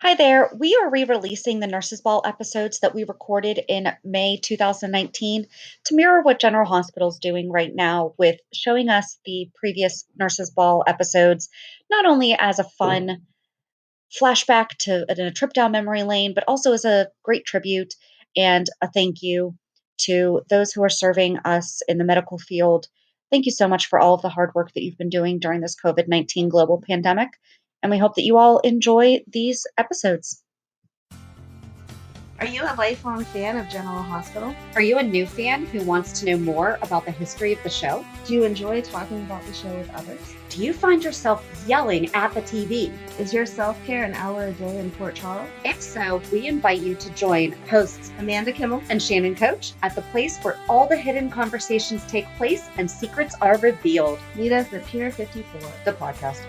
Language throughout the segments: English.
Hi there. We are re releasing the Nurses Ball episodes that we recorded in May 2019 to mirror what General Hospital is doing right now with showing us the previous Nurses Ball episodes, not only as a fun flashback to a trip down memory lane, but also as a great tribute and a thank you to those who are serving us in the medical field. Thank you so much for all of the hard work that you've been doing during this COVID-19 global pandemic. And we hope that you all enjoy these episodes. Are you a lifelong fan of General Hospital? Are you a new fan who wants to know more about the history of the show? Do you enjoy talking about the show with others? Do you find yourself yelling at the TV? Is your self-care an hour a day in Port Charles? If so, we invite you to join hosts Amanda Kimmel and Shannon Coach at the place where all the hidden conversations take place and secrets are revealed. Meet us at Pier 54, the podcast.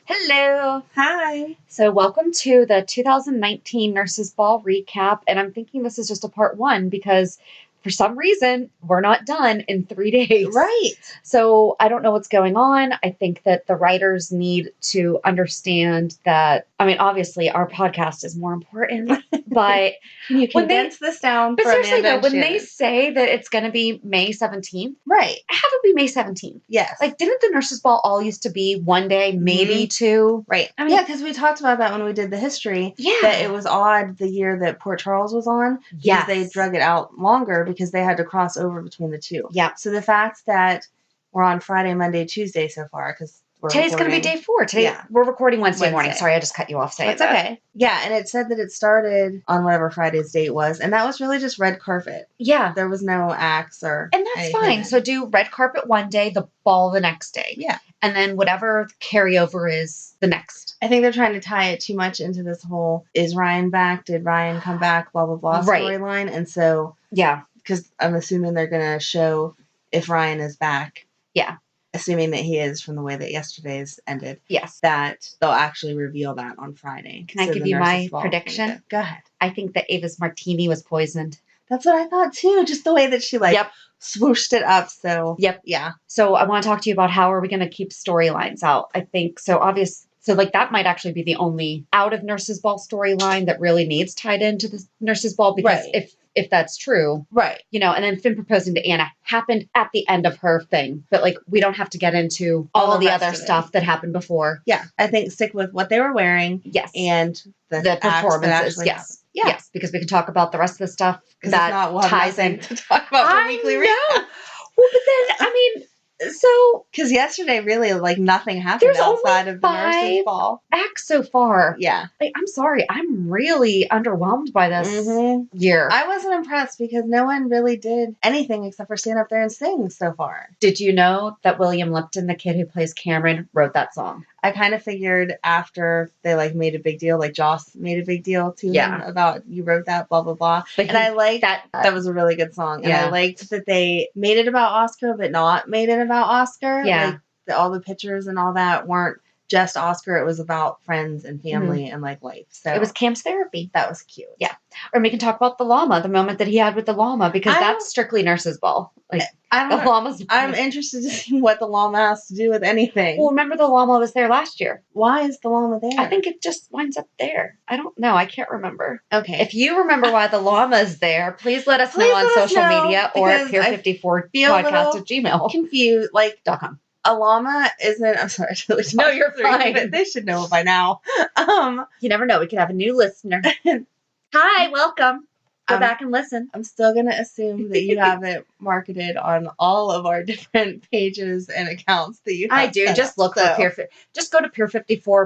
Hello. Hi. So welcome to the 2019 Nurses Ball recap. And I'm thinking this is just a part one because for some reason, we're not done in 3 days. Right. So I don't know what's going on. I think that the writers need to understand that, I mean, obviously our podcast is more important, but Can you condense this down but for seriously Amanda though, and when Shannon? they say that it's going to be May 17th, Right. have it be May 17th. Yes. Like, didn't the Nurses Ball all used to be one day, maybe two? Right. I mean, yeah, because we talked about that when we did the history. Yeah. That it was odd the year that Port Charles was on. Because Yes. they drug it out longer because they had to cross over between the two. Yeah. So the fact that we're on Friday, Monday, Tuesday so far, because Today's going to be day 4. Today, Yeah. we're recording Wednesday morning. Wednesday. Sorry, I just cut you off saying That's that. okay. Yeah, and it said that it started on whatever Friday's date was, and that was really just red carpet. Yeah. There was no acts or And that's anything. fine. So do red carpet one day, the ball the next day. Yeah. And then whatever carryover is the next. I think they're trying to tie it too much into this whole, is Ryan back? Did Ryan come back? Blah, blah, blah Right. storyline. And so, Yeah. because I'm assuming they're going to show if Ryan is back. Yeah. Assuming that he is from the way that yesterday's ended. Yes. That they'll actually reveal that on Friday. Can I So give the you my Nurses Ball prediction? can go ahead. I think that Ava's martini was poisoned. That's what I thought too. Just the way that she swooshed it up. So Yep. Yeah. So I want to talk to you about how are we going to keep storylines out. I think so obvious. So like that might actually be the only out of Nurses Ball storyline that really needs tied into the Nurses Ball because Right. if that's true, Right. you know, and then Finn proposing to Anna happened at the end of her thing. But like we don't have to get into all of the rest other of it. stuff that happened before. Yeah. I think stick with what they were wearing Yes. and the acts that performances. actually Yes. happened. Yeah. Yes. Because we can talk about the rest of the stuff Because that if not, we'll have ties nothing in. to talk about for I weekly know. recap. Well, but then I mean, so Because yesterday, really, like nothing happened There's outside only of the Nurses 5 Ball. acts so far. Yeah. Like, I'm sorry, I'm really underwhelmed by this year. I wasn't impressed because no one really did anything except for stand up there and sing so far. Did you know that William Lipton, the kid who plays Cameron, wrote that song? I kind of figured after they like made a big deal, like Joss made a big deal to him about you wrote that, blah, blah, blah. But and I liked that. That was a really good song. And Yeah. I liked that they made it about Oscar, but not made it about Oscar. Yeah. Like all the pictures and all that weren't just Oscar. It was about friends and family and like life. So It was Cam's therapy. that was cute. Yeah. Or we can talk about the llama, the moment that he had with the llama, because I that's strictly Nurses Ball. Like I the don't llama's. I'm interested to see what the llama has to do with anything. Well, remember the llama was there last year. Why is the llama there? I think it just winds up there. I don't know. I can't remember. Okay. If you remember why the llama is there, please let us know Please on let us social know, media or at because I Pier54 feel a podcast little at gmail.com. confused. Like a llama isn't. I'm sorry. I really No, you're through, fine. But they should know it by now. You never know. We could have a new listener. Hi, welcome. Go back and listen. I'm still gonna assume that you have it marketed on all of our different pages and accounts that you have. I do. set Just up, look so. for just go to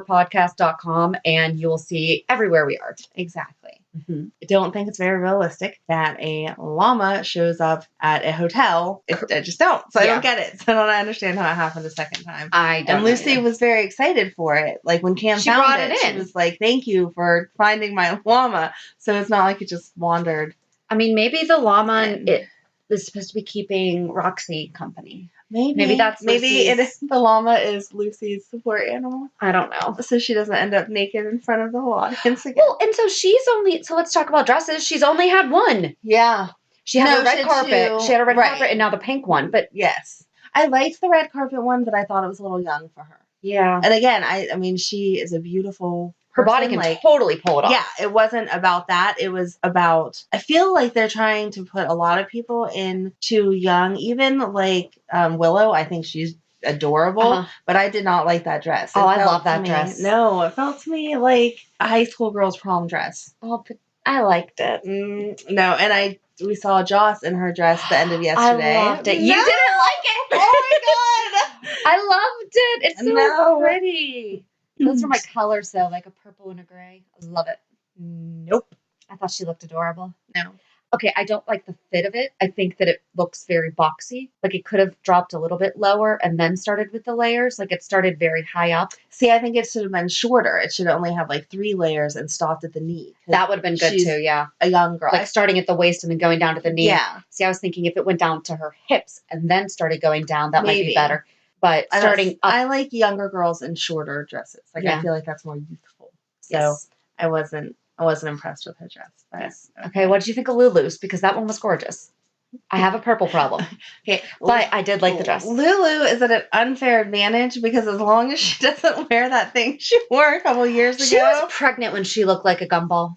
pier54podcast.com and you will see everywhere we are. Exactly. Mm-hmm. I don't think it's very realistic that a llama shows up at a hotel. I just don't. So I don't get it. So I don't understand how it happened a second time. I don't. And Lucy either. was very excited for it. Like when Cam She found brought it, it she in. was like, "Thank you for finding my llama." So it's not like it just wandered. I mean, maybe the llama it is supposed to be keeping Roxy company. Maybe that's Lucy's. The llama is Lucy's support animal. I don't know. So she doesn't end up naked in front of the whole audience again. Well, and so let's talk about dresses. She's only had one. Yeah. She had a red carpet. two. She had a red Right. carpet and now the pink one. But Yes. I liked the red carpet one, but I thought it was a little young for her. Yeah. And again, I mean, she is a beautiful Her person. body can like, totally pull it off. Yeah, it wasn't about that. It was about, I feel like they're trying to put a lot of people in too young. Even like Willow, I think she's adorable, but I did not like that dress. Oh, I love that dress. No, it felt to me like a high school girl's prom dress. Oh, but I liked it. No, and we saw Joss in her dress the end of yesterday. I loved it. No! You didn't like it? Oh my god! I loved it. It's so pretty. Those are my colors, though, like a purple and a gray. I love it. Nope. I thought she looked adorable. No. Okay, I don't like the fit of it. I think that it looks very boxy. Like it could have dropped a little bit lower and then started with the layers. Like it started very high up. See, I think it should have been shorter. It should only have like 3 layers and stopped at the knee. That would have been good too, yeah. A young girl. Like starting at the waist and then going down to the knee. Yeah. See, I was thinking if it went down to her hips and then started going down, that might be better. But starting up. I like younger girls in shorter dresses. Like I feel like that's more youthful. So I wasn't impressed with her dress. But, yes. Okay, what did you think of Lulu's? Because that one was gorgeous. I have a purple problem. Okay. But I did like the dress. Lulu is at an unfair advantage because as long as she doesn't wear that thing she wore a couple years ago. She was pregnant when she looked like a gumball.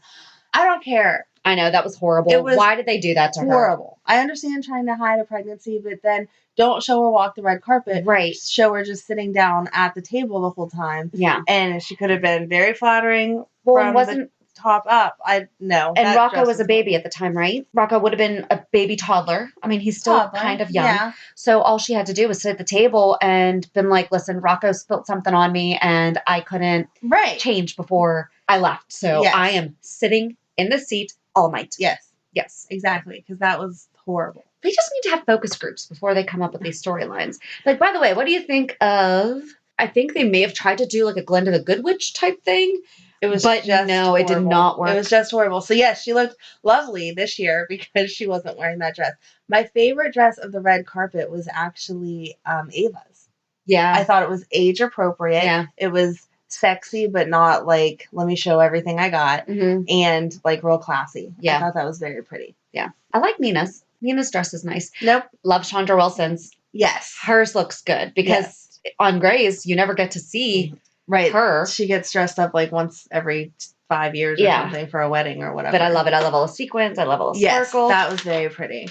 I don't care. I know, that was horrible. Why did they do that to her? Horrible. I understand trying to hide a pregnancy, but then don't show her walk the red carpet. Right. Show her just sitting down at the table the whole time. Yeah. And she could have been very flattering from the top up. No. And Rocco was a baby at the time, right? Rocco would have been a baby toddler. I mean, he's still kind of young. Yeah. So all she had to do was sit at the table and been like, listen, Rocco spilled something on me and I couldn't change before I left. So I am sitting in the seat all night. Yes. Yes. Exactly. Because that was horrible. They just need to have focus groups before they come up with these storylines. Like, by the way, what do you think of, I think they may have tried to do like a Glenda the Good Witch type thing. It was but just no, horrible. It did not work. It was just horrible. So yes, she looked lovely this year because she wasn't wearing that dress. My favorite dress of the red carpet was actually Ava's. Yeah. I thought it was age appropriate. Yeah. It was sexy, but not like, let me show everything I got. Mm-hmm. And like real classy. Yeah. I thought that was very pretty. Yeah. I like Nina's. Nina's dress is nice. Nope. Love Chandra Wilson's. Yes. Hers looks good because on Grey's, you never get to see her. She gets dressed up like once every 5 years or something for a wedding or whatever. But I love it. I love all the sequins. I love all the sparkle. That was very pretty.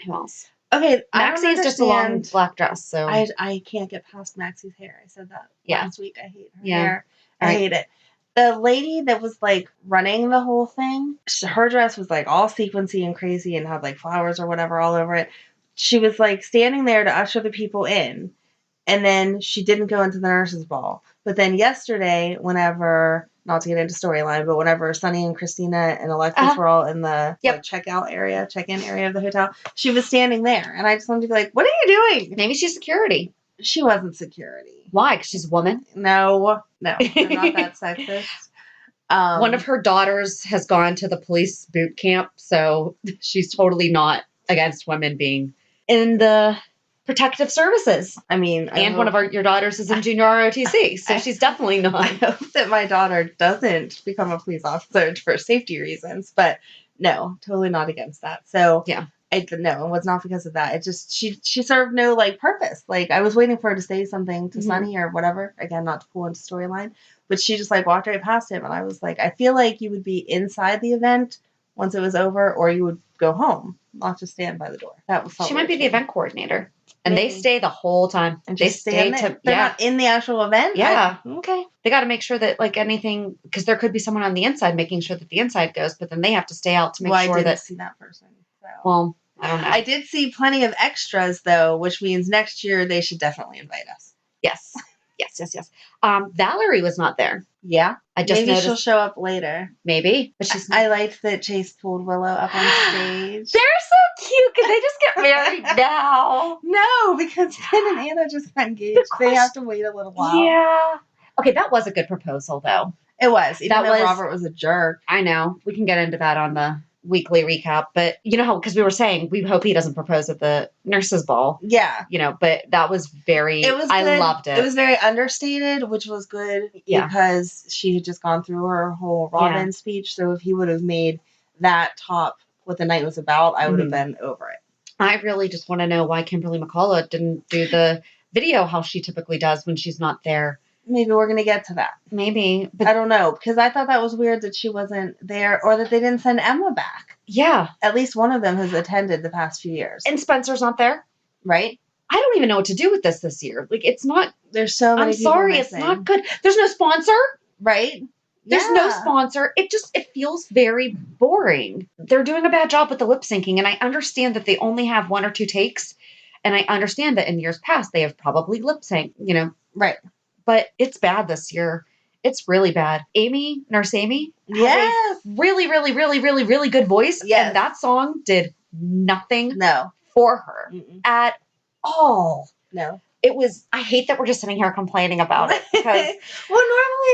Who else? Okay, Maxie is just a long black dress, so I can't get past Maxie's hair. I said that last week. I hate her hair. I hate it. The lady that was like running the whole thing, her dress was like all sequency and crazy and had like flowers or whatever all over it. She was like standing there to usher the people in, and then she didn't go into the nurses' ball. But then yesterday, whenever, not to get into storyline, but whenever Sunny and Christina and Alexis were all in the like, check-in area of the hotel, she was standing there. And I just wanted to be like, what are you doing? Maybe she's security. She wasn't security. Why? Because she's a woman? No, I'm not that sexist. One of her daughters has gone to the police boot camp, so she's totally not against women being in the protective services. I mean, and one of your daughters is in junior ROTC, so she's definitely not. I hope that my daughter doesn't become a police officer for safety reasons, but no, totally not against that. So yeah. No, it was not because of that. It just, she served no, like, purpose. Like, I was waiting for her to say something to Sunny or whatever. Again, not to pull into storyline. But she just, like, walked right past him. And I was like, I feel like you would be inside the event once it was over, or you would go home, not just stand by the door. That was She might be the event coordinator. And they stay the whole time. And they stay to, they're not in the actual event? Yeah. Okay. They got to make sure that, like, anything, because there could be someone on the inside making sure that the inside goes, but then they have to stay out to make sure I didn't that. See that person. So. Well, I don't know. I did see plenty of extras, though, which means next year they should definitely invite us. Yes. Yes. Valerie was not there. Yeah. I just Maybe noticed. She'll show up later. Maybe. But she's I liked that Chase pulled Willow up on stage. They're so cute. Can they just get married now? No, because Ben and Anna just got engaged. They have to wait a little while. Yeah. Okay, that was a good proposal, though. It was. Even though Robert was a jerk. I know. We can get into that on the weekly recap, but you know how, because we were saying we hope he doesn't propose at the nurses' ball. Yeah. You know, but that was I loved it. It was very understated, which was good because she had just gone through her whole Robin speech. So if he would have made that top what the night was about, I would have been over it. I really just want to know why Kimberly McCullough didn't do the video how she typically does when she's not there. Maybe we're going to get to that. Maybe. But I don't know, because I thought that was weird that she wasn't there or that they didn't send Emma back. Yeah. At least one of them has attended the past few years. And Spencer's not there? Right? I don't even know what to do with this year. Like, it's not. There's so many people sorry, missing. It's not good. There's no sponsor. Right? There's no sponsor. It feels very boring. They're doing a bad job with the lip syncing, and I understand that they only have 1 or 2 takes, and I understand that in years past they have probably lip synced, Right. But it's bad this year. It's really bad. Nurse Amy, yes, really, really, really, really, really good voice. Yes. And that song did nothing no for her at all. No. It was, I hate that we're just sitting here complaining about it because well,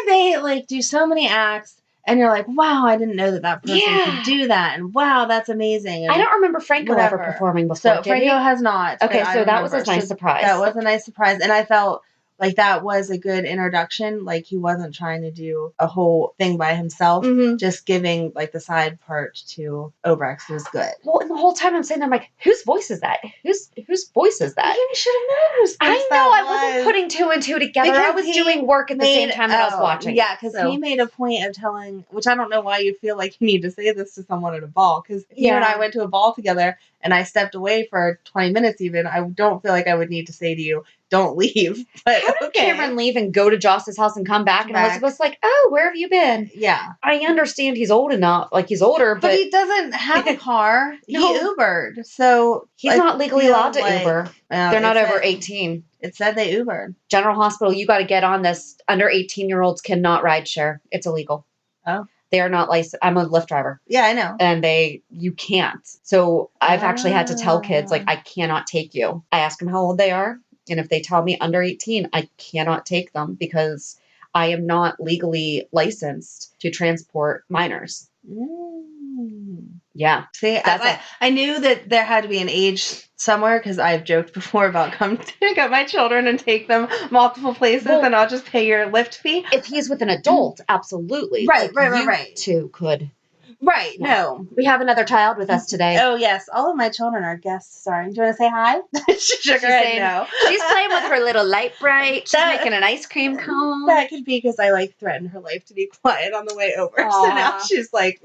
normally they do so many acts and you're like, wow, I didn't know that person could do that. And wow, that's amazing. And I don't remember Franco ever performing before. So Franco has not. Okay, so that was a nice surprise. That was a nice surprise. And I felt like that was a good introduction. Like he wasn't trying to do a whole thing by himself. Mm-hmm. Just giving like the side part to Obrecht was good. Well, and the whole time I'm saying, I'm like, whose voice is that? Whose voice is that? You should have known. I know. I wasn't putting 2 and 2 together. Because I was doing work at the same time that I was watching. Yeah, because he made a point of telling, which I don't know why you feel like you need to say this to someone at a ball. Because he and I went to a ball together and I stepped away for 20 minutes even. I don't feel like I would need to say to you, don't leave. But how did Cameron leave and go to Joss's house and come back? And Elizabeth's like, oh, where have you been? Yeah. I understand he's old enough. Like, he's older, but he doesn't have a car. No. He Ubered. So he's not legally allowed to Uber. They're not over 18. It said they Ubered. General Hospital, you got to get on this. Under 18-year-olds cannot ride share. It's illegal. Oh. They are not licensed. I'm a Lyft driver. Yeah, I know. And you can't. So I've actually had to tell kids, like, I cannot take you. I ask them how old they are. And if they tell me under 18, I cannot take them because I am not legally licensed to transport minors. Yeah. See, I knew that there had to be an age somewhere because I've joked before about come pick up my children and take them multiple places and I'll just pay your Lyft fee. If he's with an adult, absolutely. Right. You two could. Right. Yeah. No. We have another child with us today. Oh, yes. All of my children are guests. Sorry. Do you want to say hi? She shook her head no. She's playing with her little light bright. She's making an ice cream cone. That could be because I threatened her life to be quiet on the way over. Aww. So now she's like,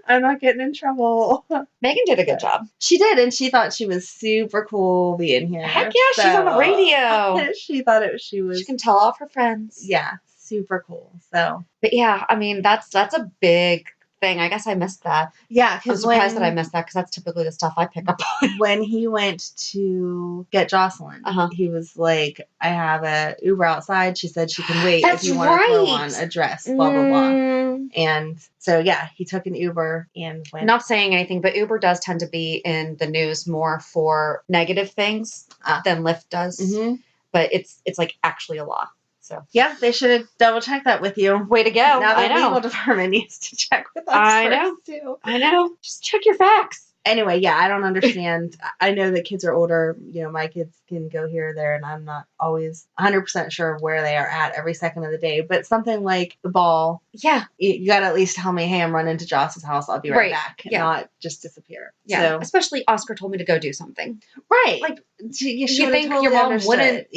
I'm not getting in trouble. Megan did a good job. She did. And she thought she was super cool being here. Heck yeah. She's on the radio. She thought she was. She can tell off her friends. Yeah. Super cool. So. But yeah, I mean, that's a big thing. I guess I missed that. Yeah, I'm surprised that I missed that because that's typically the stuff I pick up on. When he went to get Jocelyn, he was like, I have a Uber outside. She said she can wait if you want to throw on a dress, blah, blah, blah. And so, yeah, he took an Uber and went. Not saying anything, but Uber does tend to be in the news more for negative things than Lyft does. Mm-hmm. But it's like actually a law. So yeah, they should have double checked that with you. Way to go! Now the legal department needs to check with us. I know. Just check your facts. Anyway, yeah, I don't understand. I know that kids are older. My kids can go here or there, and I'm not always 100% sure of where they are at every second of the day. But something like the ball, yeah, you got to at least tell me, hey, I'm running to Joss's house. I'll be right back, and not just disappear. Yeah, so, especially Oscar told me to go do something. Right. Like, you think totally your mom wouldn't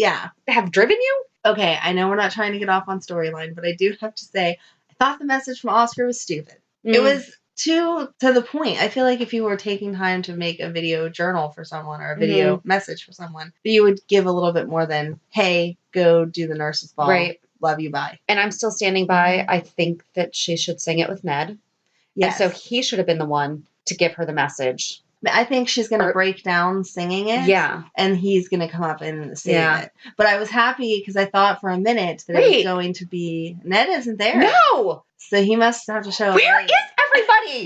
have driven you? Okay, I know we're not trying to get off on storyline, but I do have to say, I thought the message from Oscar was stupid. It was to the point. I feel like if you were taking time to make a video journal for someone or a video message for someone, you would give a little bit more than, hey, go do the nurse's ball. Right. Love you, bye. And I'm still standing by. I think that she should sing it with Ned. Yes. And so he should have been the one to give her the message. I think she's going to break down singing it. Yeah. And he's going to come up and sing it. But I was happy because I thought for a minute that it was going to be, Ned isn't there. No. So he must have to show up. Where is everybody?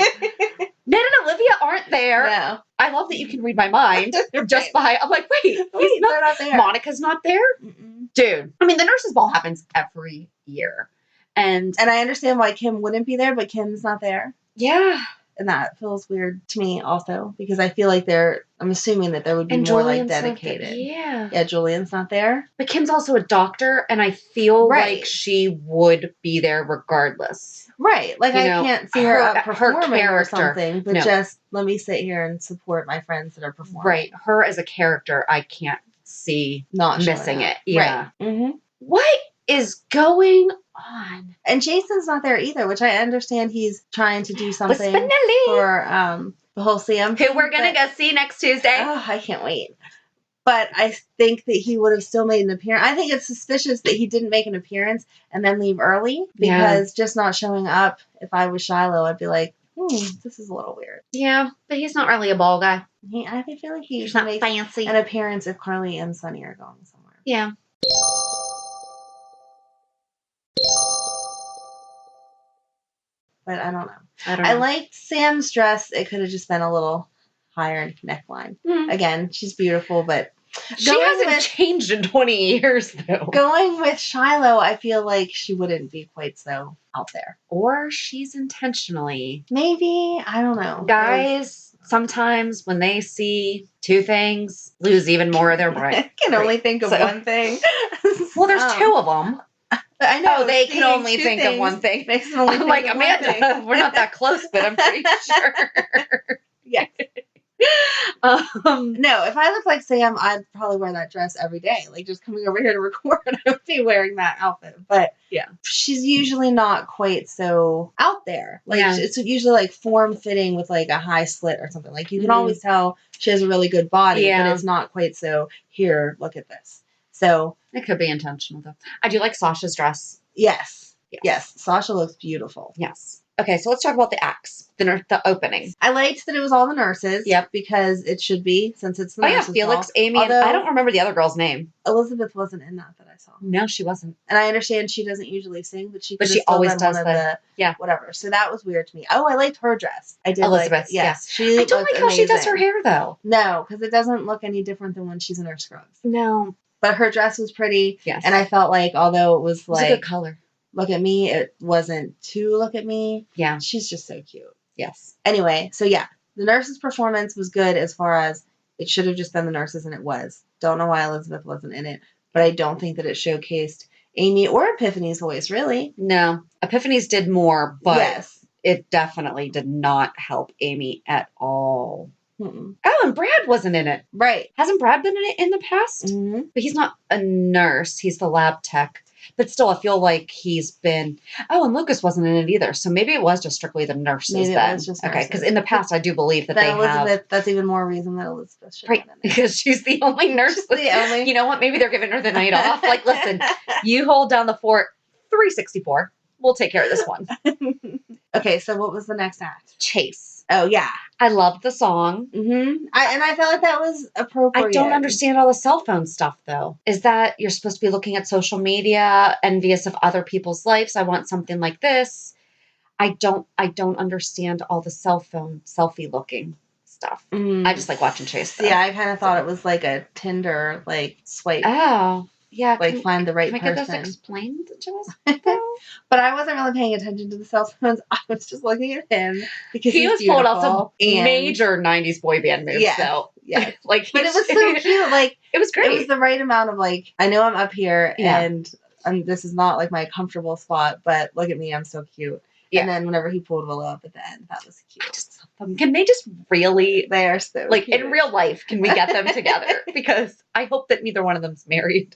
Ned and Olivia aren't there. No. I love that you can read my mind just by, I'm like, wait, they're not there. Monica's not there? Mm-mm. Dude. I mean, the nurse's ball happens every year. And I understand why Kim wouldn't be there, but Kim's not there. Yeah. And that feels weird to me also because I feel like I'm assuming that there would be And more like Julian's not dedicated. yeah. Yeah, Julian's not there. But Kim's also a doctor, and I feel Right. like she would be there regardless. Right. Like, You I know, can't see her up her performing or character. something, but No. just let me sit here and support my friends that are performing. Right. Her as a character, I can't see Not missing showing it. up. Yeah. Right. Mm-hmm. What is going on? And Jason's not there either, which I understand he's trying to do something Spinelli. for the whole CM. Who we're going to go see next Tuesday. Oh, I can't wait. But I think that he would have still made an appearance. I think it's suspicious that he didn't make an appearance and then leave early because just not showing up, if I was Shiloh, I'd be like, this is a little weird. Yeah, but he's not really a ball guy. I feel like he He's not makes fancy. an appearance if Carly and Sonny are going somewhere. Yeah. But I don't know. I liked Sam's dress. It could have just been a little higher neckline. Again, she's beautiful, but she hasn't changed in 20 years, though. Going with Shiloh, I feel like she wouldn't be quite so out there. Or she's intentionally. Maybe. I don't know. Guys, sometimes when they see two things, lose even more of their brain. Can only think of one thing. Well, there's two of them. I know. Oh, they can only think of one thing. Makes them only I'm think like, of Amanda, we're not that close, but I'm pretty sure. Yes. No, if I looked like Sam, I'd probably wear that dress every day. Like, just coming over here to record, I would be wearing that outfit. But yeah, she's usually not quite so out there. Like, it's usually like form-fitting with like a high slit or something. Like, you can always tell she has a really good body, but it's not quite so, here, look at this. So it could be intentional, though. I do like Sasha's dress. Yes. Sasha looks beautiful. Yes. Okay, so let's talk about the acts, the opening. I liked that it was all the nurses. Yep. Because it should be, since it's the nurses. Felix, Amy, and I don't remember the other girl's name. Elizabeth wasn't in that I saw. No, she wasn't. And I understand she doesn't usually sing, but she always does whatever. So that was weird to me. Oh, I liked her dress. I did Elizabeth, yes. I don't like how she does her hair, though. No, because it doesn't look any different than when she's in her scrubs. No. But her dress was pretty. Yes. And I felt like, although it was like... It was a good color. Look at me. It wasn't too look at me. Yeah. She's just so cute. Yes. Anyway, so yeah, the nurses' performance was good as far as it should have just been the nurses, and it was. Don't know why Elizabeth wasn't in it, but I don't think that it showcased Amy or Epiphany's voice, really. No. Epiphany's did more, but it definitely did not help Amy at all. Mm-mm. Oh, and Brad wasn't in it. Right. Hasn't Brad been in it in the past? Mm-hmm. But he's not a nurse. He's the lab tech. But still, I feel like he's been... Oh, and Lucas wasn't in it either. So maybe it was just strictly the nurses then. It was just nurses. Okay, because in the past, I do believe that Elizabeth, that's even more reason that Elizabeth should have been in it. Because she's the only nurse. You know what? Maybe they're giving her the night off. Like, listen, you hold down the fort 364. We'll take care of this one. Okay, so what was the next act? Chase. Oh, yeah. I loved the song. Mm-hmm. I felt like that was appropriate. I don't understand all the cell phone stuff, though. Is that you're supposed to be looking at social media, envious of other people's lives? I want something like this. I don't understand all the cell phone selfie looking stuff. I just like watching Chase, though. Yeah, I kind of thought it was like a Tinder, like, swipe. Oh, yeah. Like, find the right person. Can I get this explained to us, though? But I wasn't really paying attention to the cell phones. I was just looking at him because he was pulling out some major 90s boy band moves, though. Yeah. Like, but it was so cute. Like, it was great. It was the right amount of, like, I know I'm up here and this is not, like, my comfortable spot, but look at me, I'm so cute. Yeah. And then whenever he pulled Willow up at the end, that was cute. I just love them. Can they just really... They are so like, cute. In real life, can we get them together? Because I hope that neither one of them's married.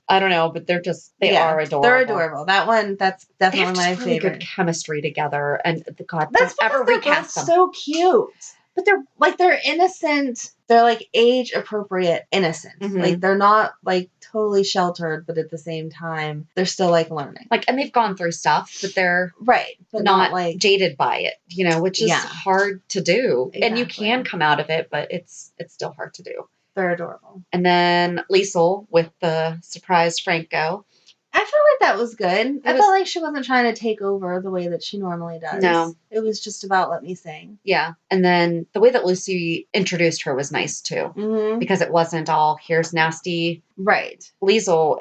I don't know, but they're just... They are adorable. They're adorable. That one, that's definitely my really favorite. Good chemistry together. And, God, that's don't ever recast them. So cute. But they're innocent. They're, like, age-appropriate innocent. Mm-hmm. Like, they're not, like, totally sheltered, but at the same time, they're still, like, learning. Like, and they've gone through stuff, but they're but not like, jaded by it, you know, which is hard to do. Exactly. And you can come out of it, but it's still hard to do. They're adorable. And then Liesl with the surprise Franco. I felt like that was good. I felt like she wasn't trying to take over the way that she normally does. No. It was just about let me sing. Yeah. And then the way that Lucy introduced her was nice, too. Mm-hmm. Because it wasn't all, here's nasty. Right. Liesl,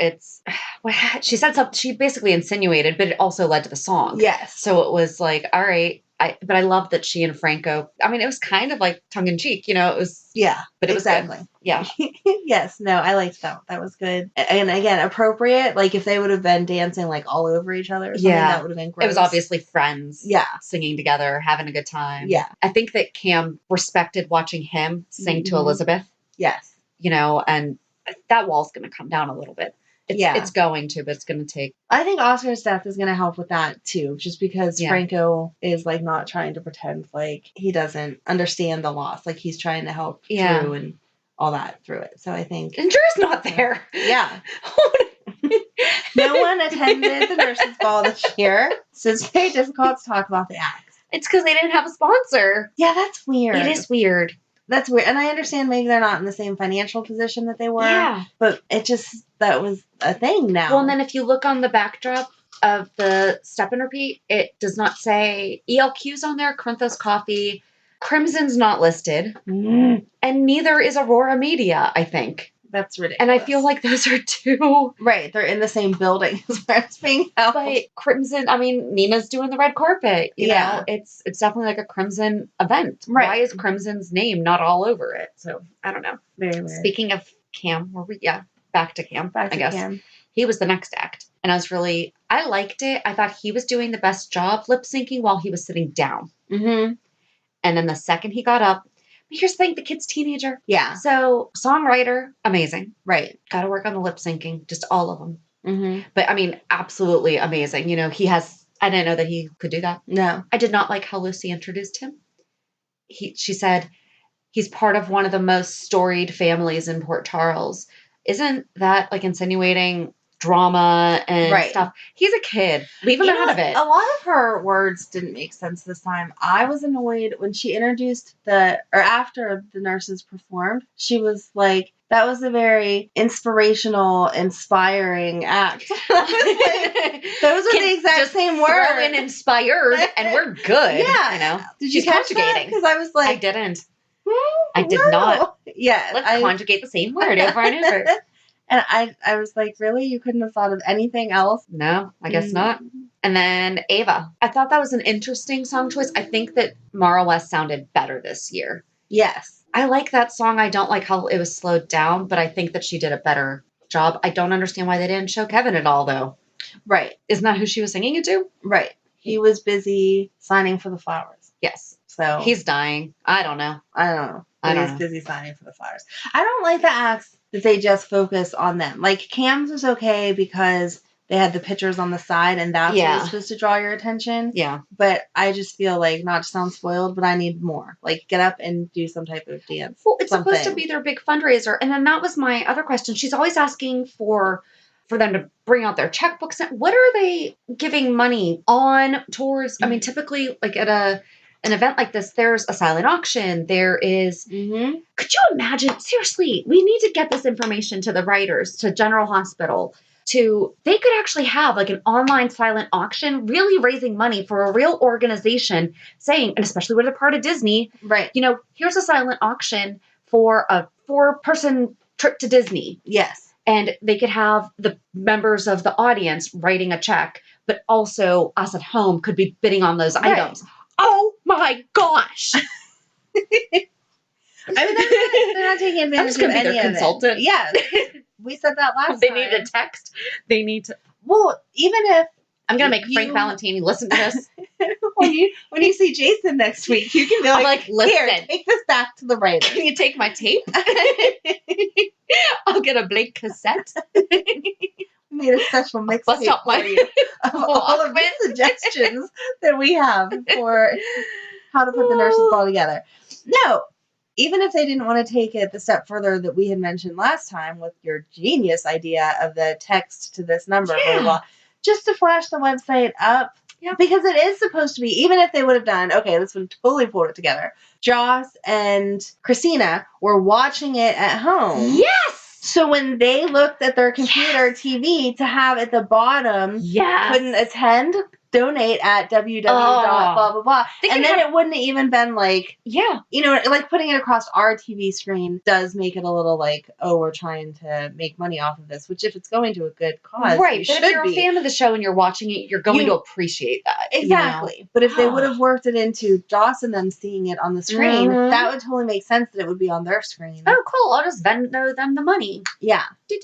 she said something, she basically insinuated, but it also led to the song. Yes. So it was like, all right, But I love that she and Franco, I mean, it was kind of like tongue in cheek, it was, Yeah, but it was exactly. good. Yeah. Yes, no, I liked that. That was good. And again, appropriate. Like if they would have been dancing like all over each other or something, that would have been gross. It was obviously friends. Yeah. Singing together, having a good time. Yeah. I think that Cam respected watching him sing to Elizabeth. Yes. And that wall's going to come down a little bit. It's going to, but it's going to take. I think Oscar's death is going to help with that too, just because Franco is like not trying to pretend like he doesn't understand the loss. Like he's trying to help Drew and all that through it. So I think. And Drew's not there. Yeah. No one attended the nurses' ball this year, so it's very difficult to talk about the acts. It's because they didn't have a sponsor. Yeah, that's weird. It is weird. That's weird. And I understand maybe they're not in the same financial position that they were. Yeah. But that was a thing now. Well, and then if you look on the backdrop of the Step and Repeat, it does not say ELQ's on there, Corinthos Coffee. Crimson's not listed. Mm. And neither is Aurora Media, I think. That's ridiculous. And I feel like those are two. Right. They're in the same building as where it's being held. But Crimson, I mean, Nina's doing the red carpet. You know, it's definitely like a Crimson event. Right. Why is Crimson's name not all over it? So I don't know. Very weird. Speaking of Cam, back to Cam, I guess. Cam. He was the next act. And I liked it. I thought he was doing the best job lip syncing while he was sitting down. Mm-hmm. And then the second he got up, here's the thing, the kid's teenager. Yeah. So songwriter, amazing. Right. Got to work on the lip syncing, just all of them. Mm-hmm. But I mean, absolutely amazing. I didn't know that he could do that. No. I did not like how Lucy introduced him. She said, he's part of one of the most storied families in Port Charles. Isn't that like insinuating drama and stuff? He's a kid. Leave him out of it. A lot of her words didn't make sense this time. I was annoyed when she introduced after the nurses performed, she was like, that was a very inspirational, inspiring act. Those are the exact same words. Throw in inspired and we're good. Yeah. Did you catch that? Because I was like, I didn't. I did not. Yeah. Let's conjugate the same word over and over. And I was like, really? You couldn't have thought of anything else? No, I guess not. And then Ava. I thought that was an interesting song choice. I think that Mara West sounded better this year. Yes. I like that song. I don't like how it was slowed down, but I think that she did a better job. I don't understand why they didn't show Kevin at all, though. Right. Isn't that who she was singing it to? Right. He was busy signing for the flowers. Yes. So he's dying. I don't know. He's busy signing for the flowers. I don't like the acts that they just focus on them. Like Cam's was okay because they had the pictures on the side and that's what was supposed to draw your attention. Yeah. But I just feel like, not to sound spoiled, but I need more. Like get up and do some type of dance. Well, it's supposed to be their big fundraiser. And then that was my other question. She's always asking for them to bring out their checkbooks. What are they giving money on towards? I mean, typically like at an event like this, there's a silent auction. There is, could you imagine, seriously, we need to get this information to the writers, to General Hospital, they could actually have like an online silent auction, really raising money for a real organization saying, and especially when they're part of Disney, right? Here's a silent auction for a 4-person trip to Disney. Yes. And they could have the members of the audience writing a check, but also us at home could be bidding on those items. Oh my gosh. I mean, they're not taking advantage of any of consultant. It. Yeah. We said that last they time. Need a text. They need to. Well, even if. I'm going to make Frank Valentini listen to this. when you see Jason next week, you can be like, listen. Here, take this back to the writer. Can you take my tape? I'll get a blank cassette. Made a special mix for you of all of the suggestions that we have for how to put the nurses ball together. No, even if they didn't want to take it the step further that we had mentioned last time with your genius idea of the text to this number, blah, blah, blah, just to flash the website up. Yeah. Because it is supposed to be, even if they would have done, okay, this would totally pull it together. Joss and Christina were watching it at home. Yes! So when they looked at their computer TV to have at the bottom, couldn't attend, donate at www. Oh. blah, blah, blah. They And can then have- it wouldn't even been like, Yeah. you know, like putting it across our TV screen does make it a little like, oh, we're trying to make money off of this, which if it's going to a good cause, Right. you But should if you're be. a fan of the show and you're watching it, you're going to appreciate that. Exactly. You know? But if they would have worked it into Joss and them seeing it on the screen, Mhm. that would totally make sense that it would be on their screen. Oh, cool. I'll just Venmo them the money. Yeah. Do.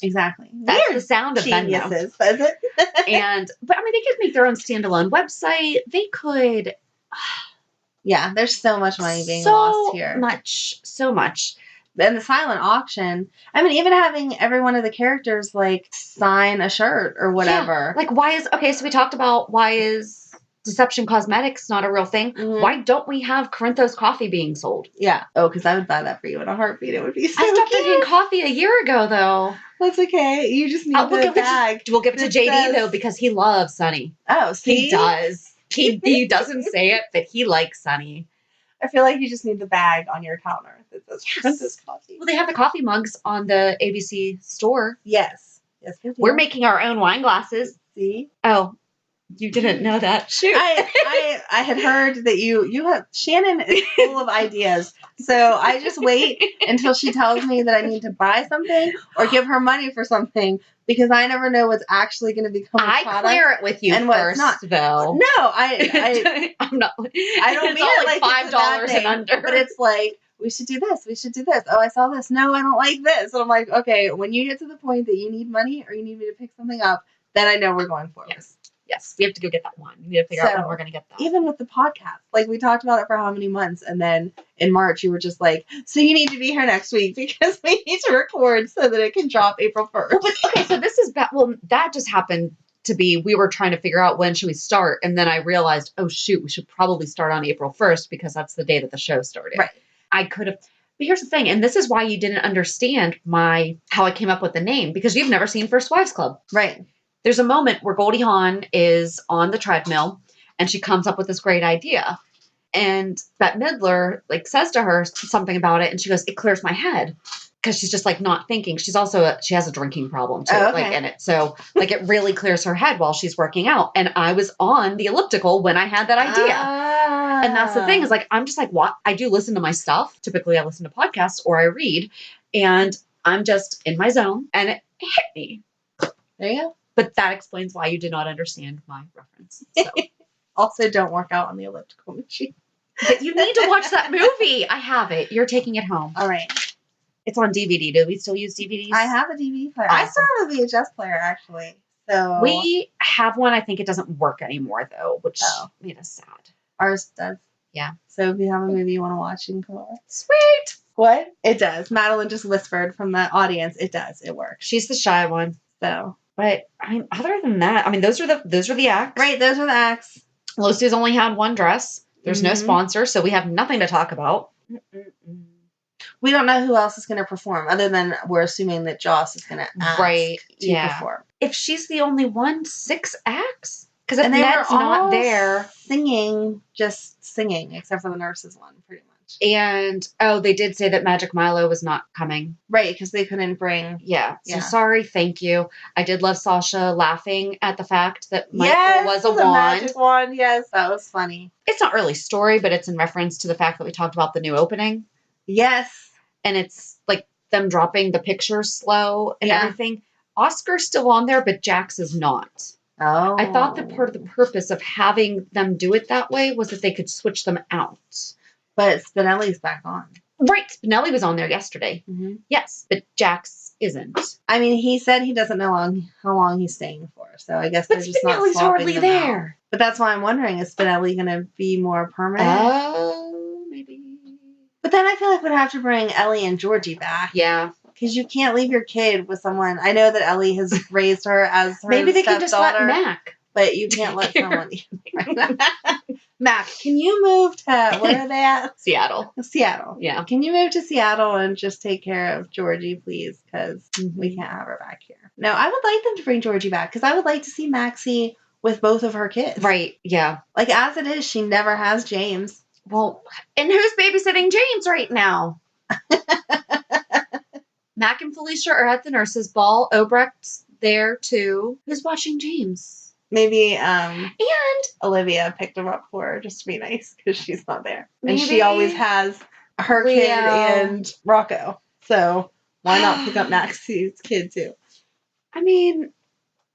Exactly. That's Weird the sound of Venmo. geniuses, is it? But I mean, they could make their own standalone website. They could. Yeah, there's so much money being lost here. So much. And the silent auction, I mean, even having every one of the characters like sign a shirt or whatever. Yeah. Like, so we talked about why is Deception Cosmetics not a real thing? Mhm. Why don't we have Corinthos coffee being sold? Yeah. Oh, because I would buy that for you in a heartbeat. It would be so I stopped cute. drinking coffee a year ago, though. That's okay. You just need the bag. We'll give it to It JD, says- though, because he loves Sunny. Oh, see? He does. He doesn't say it, but he likes Sunny. I feel like you just need the bag on your counter that says Princess Coffee. Well, they have the coffee mugs on the ABC store. Yes. Yes, we do. We're making our own wine glasses. See? Oh, you didn't know that. Shoot. I had heard that you have Shannon is full of ideas. So I just wait until she tells me that I need to buy something or give her money for something because I never know what's actually going to become a product. I clear it with you and first, not. though. No, I'm not. I don't it's mean all it like like it's a bad $5 thing, and under. but it's like we should do this. We should do this. Oh, I saw this. No, I don't like this. And I'm like, okay, when you get to the point that you need money or you need me to pick something up, then I know we're going forward. Yes, we have to go get that one. We need to figure out when we're going to get that. Even with the podcast, like we talked about it for how many months, and then in March you were just like, "So you need to be here next week because we need to record so that it can drop April 1st." Well, but okay, so this is well, that just happened to be we were trying to figure out when should we start, and then I realized, oh shoot, we should probably start on April 1st because that's the day that the show started. Right. I could have. But here's the thing, and this is why you didn't understand how I came up with the name because you've never seen First Wives Club, Right. There's a moment where Goldie Hawn is on the treadmill and she comes up with this great idea. And Bette Midler says to her something about it and she goes, it clears my head. Because she's just not thinking. She's also she has a drinking problem too, in it. So it really clears her head while she's working out. And I was on the elliptical when I had that idea. And that's the thing is I'm just what I do listen to my stuff. Typically I listen to podcasts or I read and I'm just in my zone and it hit me. There you go. But that explains why you did not understand my reference. So. Also, don't work out on the elliptical machine. But you need to watch that movie. I have it. You're taking it home. All right. It's on DVD. Do we still use DVDs? I have a DVD player. Awesome. I still have a VHS player, actually. So we have one. I think it doesn't work anymore, though, which made us sad. Ours does. Yeah. So if you have a movie you want to watch, you can come over. Sweet. What? It does. Madeline just whispered from the audience. It does. It works. She's the shy one. So. But other than that, those are the acts. Right, those are the acts. Lucy's only had one dress. There's no sponsor, so we have nothing to talk about. We don't know who else is going to perform, other than we're assuming that Joss is going to ask to perform. If she's the only one, 6 acts? Because if and they Ned's were all not there, just singing, except for the nurses one, pretty much. And they did say that Magic Milo was not coming. Right, because they couldn't bring. Yeah. So sorry. Thank you. I did love Sasha laughing at the fact that Michael was a the wand. Magic wand. Yes, that was funny. It's not really story, but it's in reference to the fact that we talked about the new opening. Yes. And it's them dropping the pictures slow and everything. Oscar's still on there, but Jax is not. Oh. I thought that part of the purpose of having them do it that way was that they could switch them out. But Spinelli's back on. Right. Spinelli was on there yesterday. Mm-hmm. Yes, but Jax isn't. I mean, he said he doesn't know how long he's staying for. So I guess but they're just Spinelli's not swapping hardly them there. out. But that's why I'm wondering, is Spinelli going to be more permanent? Oh, maybe. But then I feel like we'd have to bring Ellie and Georgie back. Yeah. Because you can't leave your kid with someone. I know that Ellie has raised her as her Maybe they can just let stepdaughter, Mac. But you can't let someone. Mac, can you move to, where are they at? Seattle. Seattle. Yeah. Can you move to Seattle and just take care of Georgie, please? Because we can't have her back here. No, I would like them to bring Georgie back because I would like to see Maxie with both of her kids. Right. Yeah. As it is, she never has James. Well, and who's babysitting James right now? Mac and Felicia are at the nurses' ball. Obrecht's there too. Who's watching James? Maybe And Olivia picked him up for her just to be nice because she's not there. And maybe she always has her Leo. kid and Rocco. So why not pick up Maxie's kid too? I mean,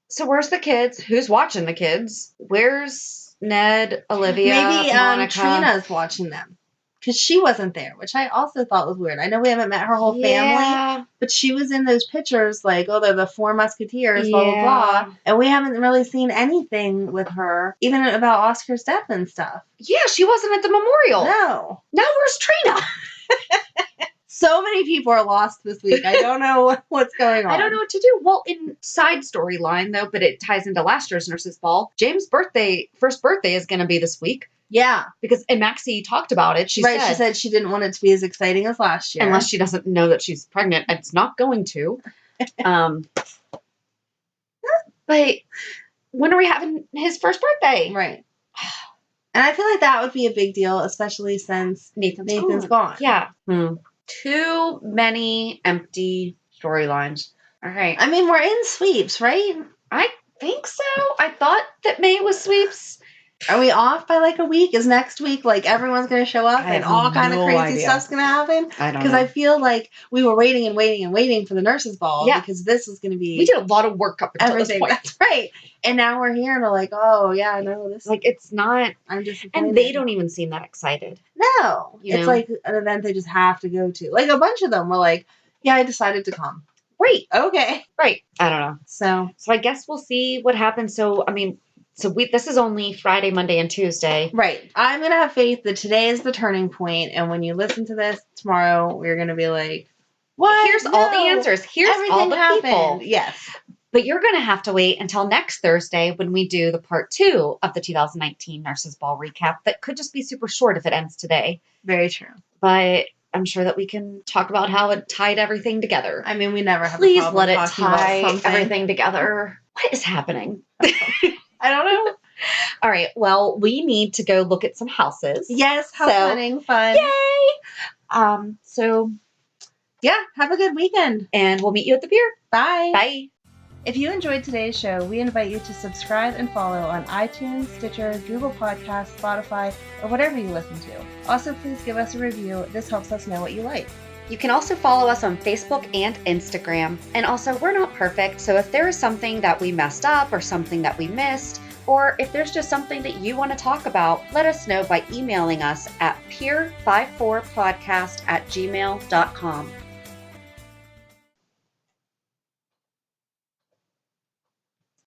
so where's the kids? Who's watching the kids? Where's Ned, Olivia, Maybe Monica? Trina's watching them. Because she wasn't there, which I also thought was weird. I know we haven't met her whole family, but she was in those pictures like, oh, they're the four musketeers, blah, blah, blah. And we haven't really seen anything with her, even about Oscar's death and stuff. Yeah, she wasn't at the memorial. No. Now where's Trina? So many people are lost this week. I don't know what's going on. I don't know what to do. Well, in side storyline, though, but it ties into last year's Nurses Ball, James' first birthday is going to be this week. Yeah. And Maxie talked about it. She said she didn't want it to be as exciting as last year. Unless she doesn't know that she's pregnant. It's not going to. But when are we having his first birthday? Right. And I feel like that would be a big deal, especially since Nathan's gone. Yeah. Too many empty storylines. All right. I mean, we're in sweeps, right? I think so. I thought that May was sweeps. Are we off by like a week? Is next week like everyone's going to show up and all kind of crazy stuff's going to happen? I don't know. Because I feel like we were waiting and waiting and waiting for the Nurses Ball because this was going to be... We did a lot of work up until everything. This point. That's right. And now we're here and we're like, oh, yeah, no, this... Like, it's not... I'm disappointed. And they don't even seem that excited. No. It's like an event they just have to go to. Like, a bunch of them were like, yeah, I decided to come. Right. Okay. Right. I don't know. So I guess we'll see what happens. So, I mean... this is only Friday, Monday, and Tuesday. Right. I'm going to have faith that today is the turning point, and when you listen to this tomorrow, we're going to be like, what? Here's all the answers. Here's all the people. Yes. But you're going to have to wait until next Thursday when we do the part 2 of the 2019 Nurses Ball recap. That could just be super short if it ends today. Very true. But I'm sure that we can talk about how it tied everything together. I mean, we never have Please a problem let it talking tie about something. everything together. What is happening? I don't know. All right. Well, we need to go look at some houses. Yes, house hunting, fun. Yay! So yeah, have a good weekend. And we'll meet you at the pier. Bye. Bye. If you enjoyed today's show, we invite you to subscribe and follow on iTunes, Stitcher, Google Podcasts, Spotify, or whatever you listen to. Also, please give us a review. This helps us know what you like. You can also follow us on Facebook and Instagram. And also, we're not perfect, so if there is something that we messed up or something that we missed, or if there's just something that you want to talk about, let us know by emailing us at peer54podcast@gmail.com.